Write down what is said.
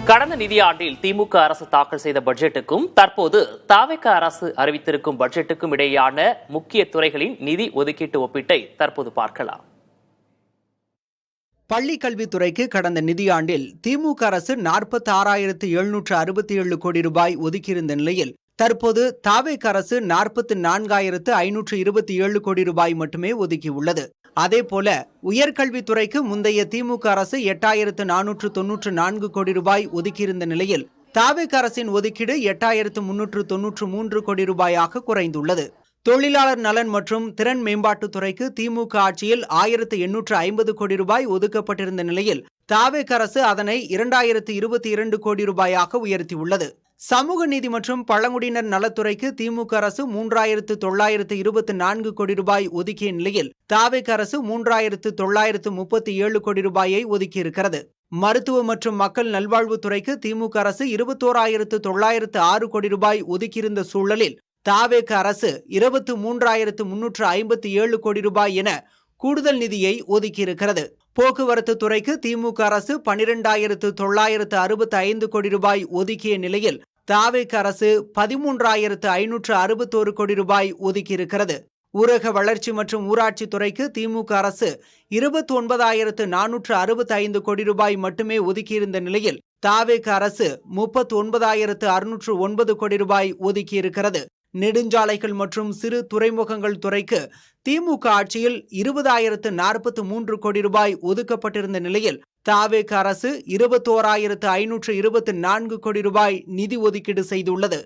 கடந்த நிதியாண்டில் திமுக அரசு தாக்கல் செய்த பட்ஜெட்டுக்கும் தற்போது தவிக அரசு அறிவித்திருக்கும் பட்ஜெட்டுக்கும் இடையேயான முக்கிய துறைகளின் நிதி ஒதுக்கீட்டு ஒப்பீட்டை தற்போது பார்க்கலாம். பள்ளிக் கல்வித்துறைக்கு கடந்த நிதியாண்டில் திமுக அரசு 46,767 கோடி ரூபாய் ஒதுக்கியிருந்த நிலையில் தற்போது தவிக அரசு 44,527 கோடி ரூபாய் மட்டுமே ஒதுக்கியுள்ளது. அதேபோல உயர்கல்வித்துறைக்கு முந்தைய திமுக அரசு 8,494 கோடி ரூபாய் ஒதுக்கியிருந்த நிலையில் தவிக அரசின் ஒதுக்கீடு 8,393 கோடி ரூபாயாக குறைந்துள்ளது. தொழிலாளர் நலன் மற்றும் திறன் மேம்பாட்டுத் துறைக்கு திமுக ஆட்சியில் 1,850 கோடி ரூபாய் ஒதுக்கப்பட்டிருந்த நிலையில் தவிக அரசு அதனை 2,022 கோடி ரூபாயாக உயர்த்தியுள்ளது. சமூக நீதி மற்றும் பழங்குடியினர் நலத்துறைக்கு திமுக அரசு 3,924 கோடி ரூபாய் ஒதுக்கிய நிலையில் தவிக அரசு 3,937 கோடி ரூபாயை ஒதுக்கியிருக்கிறது. மருத்துவ மற்றும் மக்கள் நல்வாழ்வுத்துறைக்கு திமுக அரசு 21,906 கோடி ரூபாய் ஒதுக்கியிருந்த சூழலில் தவிக அரசு 23,357 கோடி ரூபாய் என கூடுதல் நிதியை ஒதுக்கியிருக்கிறது. போக்குவரத்து துறைக்கு திமுக அரசு 12,965 கோடி ரூபாய் ஒதுக்கிய நிலையில் தவிக அரசு 13,561 கோடி ரூபாய் ஒதுக்கியிருக்கிறது. ஊரக வளர்ச்சி மற்றும் ஊராட்சி துறைக்கு திமுக அரசு 29,465 கோடி ரூபாய் மட்டுமே ஒதுக்கியிருந்த நிலையில் தவிக அரசு 39,609 கோடி ரூபாய் ஒதுக்கியிருக்கிறது. நெடுஞ்சாலைகள் மற்றும் சிறு துறைமுகங்கள் துறைக்கு திமுக ஆட்சியில் 20,043 கோடி ரூபாய் ஒதுக்கப்பட்டிருந்த நிலையில் தவிக அரசு 21,524 கோடி ரூபாய் நிதி ஒதுக்கீடு செய்துள்ளது.